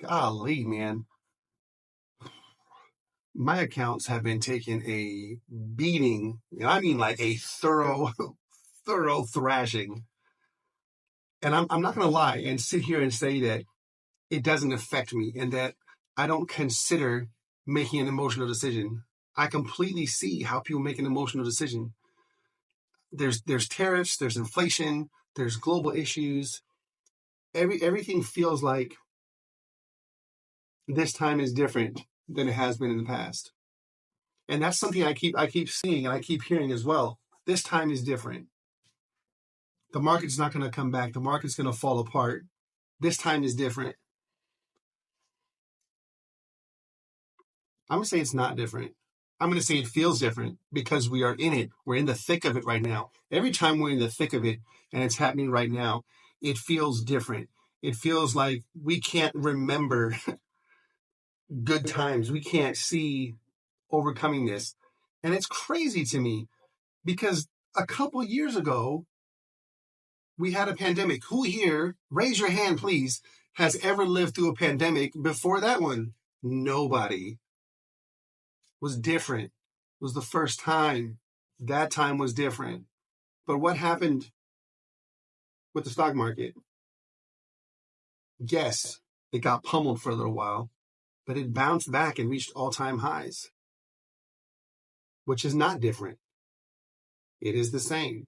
Golly, man. My accounts have been taking a beating. And I mean like a thorough, thorough thrashing. And I'm not going to lie and sit here and say that it doesn't affect me and that I don't consider making an emotional decision. I completely see how people make an emotional decision. There's tariffs, there's inflation, there's global issues. Everything feels like this time is different than it has been in the past. And that's something I keep seeing and I keep hearing as well. This time is different. The market's not going to come back. The market's going to fall apart. This time is different. I'm going to say it's not different. I'm going to say it feels different because we are in it. We're in the thick of it right now. Every time we're in the thick of it and it's happening right now, it feels different. It feels like we can't remember good times. We can't see overcoming this. And it's crazy to me because a couple years ago, we had a pandemic. Who here, raise your hand, please, has ever lived through a pandemic before that one? Nobody. Was different. It was the first time. That time was different. But what happened with the stock market? Yes, it got pummeled for a little while, but it bounced back and reached all-time highs, which is not different. It is the same.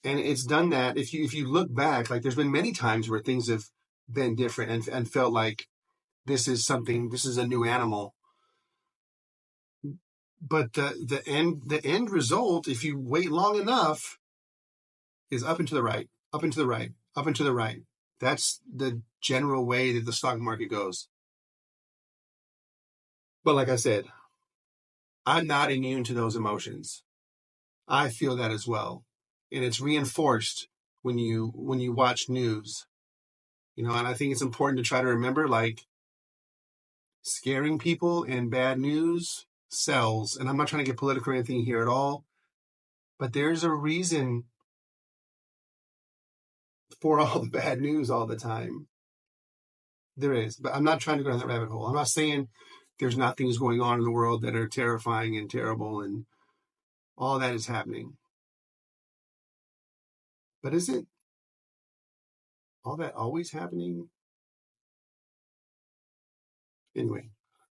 And it's done that. If you look back, like there's been many times where things have been different and felt like this is a new animal. But the end result, if you wait long enough, is up and to the right, up and to the right, up and to the right. That's the general way that the stock market goes. But like I said, I'm not immune to those emotions. I feel that as well. And it's reinforced when you watch news. And I think it's important to try to remember, like, scaring people and bad news sells. And I'm not trying to get political or anything here at all, but there's a reason for all the bad news all the time. There is, but I'm not trying to go down that rabbit hole. I'm not saying there's not things going on in the world that are terrifying and terrible and all that is happening. But isn't all that always happening? Anyway,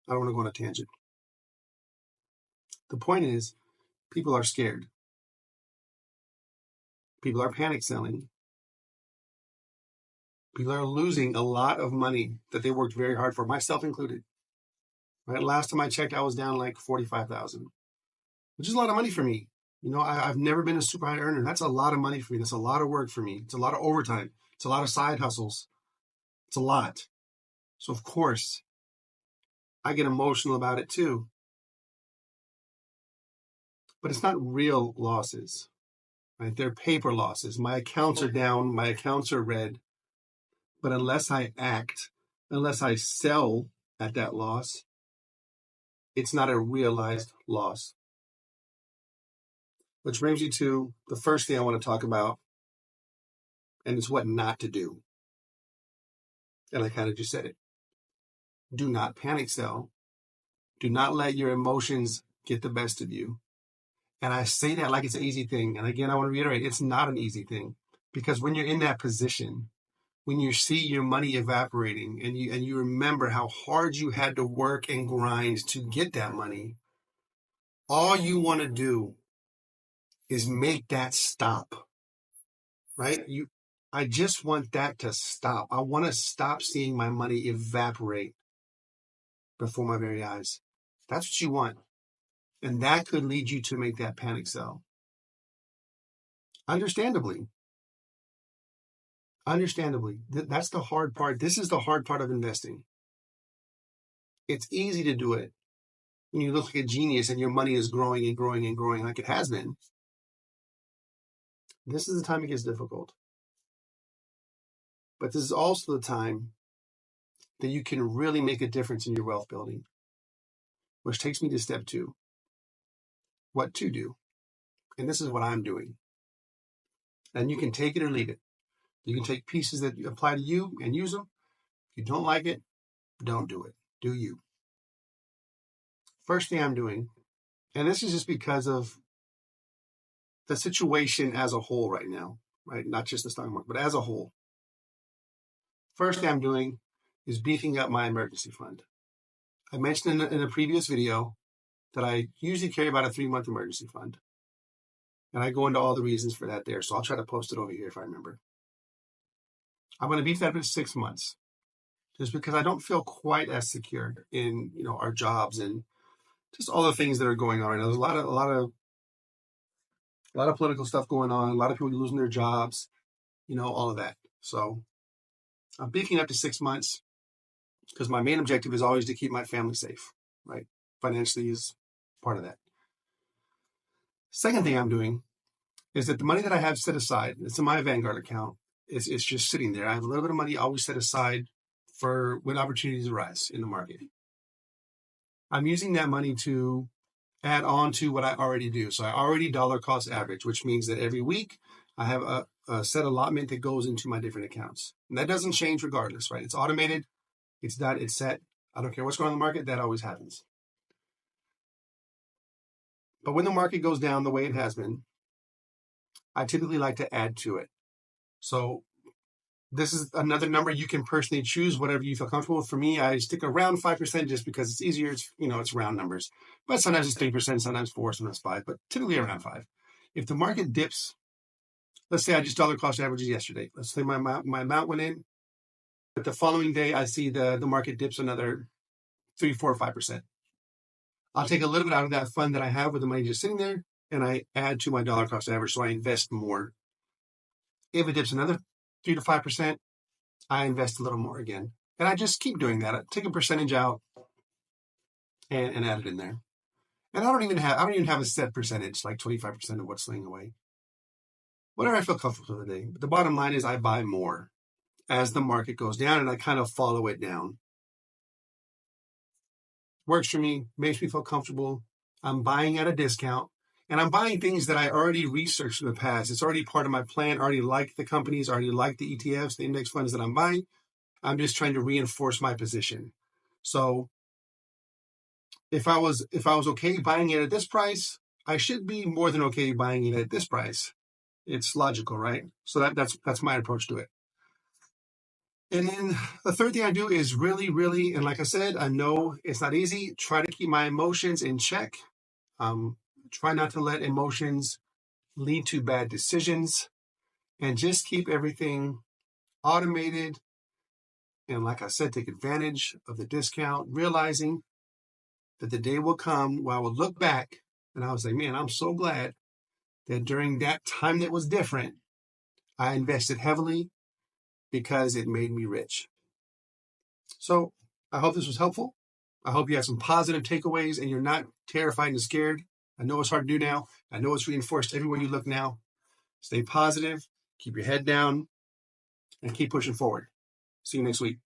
I don't want to go on a tangent. The point is, people are scared. People are panic selling. People are losing a lot of money that they worked very hard for, myself included. Right? Last time I checked, I was down like 45,000, which is a lot of money for me. I've never been a super high earner. That's a lot of money for me. That's a lot of work for me. It's a lot of overtime. It's a lot of side hustles. It's a lot. So of course, I get emotional about it too. But it's not real losses, right? They're paper losses. My accounts are down. My accounts are red. But unless I act, unless I sell at that loss, it's not a realized loss. Which brings you to the first thing I want to talk about, and it's what not to do. And I kind of just said it. Do not panic sell. Do not let your emotions get the best of you. And I say that like it's an easy thing. And again, I want to reiterate, it's not an easy thing. Because when you're in that position, when you see your money evaporating and you remember how hard you had to work and grind to get that money, all you want to do is make that stop. Right? I just want that to stop. I want to stop seeing my money evaporate before my very eyes. That's what you want. And that could lead you to make that panic sell. Understandably. That's the hard part. This is the hard part of investing. It's easy to do it when you look like a genius and your money is growing and growing and growing like it has been. This is the time it gets difficult. But this is also the time that you can really make a difference in your wealth building. Which takes me to step 2. What to do. And this is what I'm doing. And you can take it or leave it. You can take pieces that apply to you and use them. you don't like it, don't do it. Do you. First thing I'm doing, and this is just because of the situation as a whole right now, right? Not just the stock market, but as a whole. First thing I'm doing is beefing up my emergency fund. I mentioned in a previous video that I usually carry about a 3-month emergency fund. And I go into all the reasons for that there. So I'll try to post it over here if I remember. I'm going to beef that up to 6 months, just because I don't feel quite as secure in our jobs and just all the things that are going on right now. There's a lot of political stuff going on, a lot of people losing their jobs, all of that. So I'm beefing up to 6 months because my main objective is always to keep my family safe, right? Financially is part of that. Second thing I'm doing is that the money that I have set aside, it's in my Vanguard account, it's just sitting there. I have a little bit of money always set aside for when opportunities arise in the market. I'm using that money to add on to what I already do. So I already dollar cost average, which means that every week I have a set allotment that goes into my different accounts. And that doesn't change regardless, right? It's automated, it's done, it's set. I don't care what's going on in the market, that always happens. But when the market goes down the way it has been, I typically like to add to it. So this is another number you can personally choose, whatever you feel comfortable with. For me, I stick around 5% just because it's easier. It's round numbers. But sometimes it's 3%, sometimes 4%, sometimes 5%, but typically around 5%. If the market dips, let's say I just dollar cost averages yesterday. Let's say my amount went in, but the following day I see the market dips another 3, 4, 5%. I'll take a little bit out of that fund that I have with the money just sitting there, and I add to my dollar cost average, so I invest more. If it dips another 3 to 5%, I invest a little more again. And I just keep doing that. I take a percentage out and add it in there. And I don't even have a set percentage, like 25% of what's laying away. Whatever I feel comfortable with today. But the bottom line is I buy more as the market goes down, and I kind of follow it down. Works for me, makes me feel comfortable. I'm buying at a discount, and I'm buying things that I already researched in the past. It's already part of my plan. I already like the companies, I already like the ETFs, the index funds that I'm buying. I'm just trying to reinforce my position. So if I was okay buying it at this price, I should be more than okay buying it at this price. It's logical, right? So that's my approach to it. And then the third thing I do is really, really, and like I said, I know it's not easy, try to keep my emotions in check. Try not to let emotions lead to bad decisions, and just keep everything automated. And like I said, take advantage of the discount, realizing that the day will come where I will look back and I will say, man, I'm so glad that during that time that was different, I invested heavily because it made me rich. So I hope this was helpful. I hope you have some positive takeaways and you're not terrified and scared. I know it's hard to do now. I know it's reinforced everywhere you look now. Stay positive, keep your head down, and keep pushing forward. See you next week.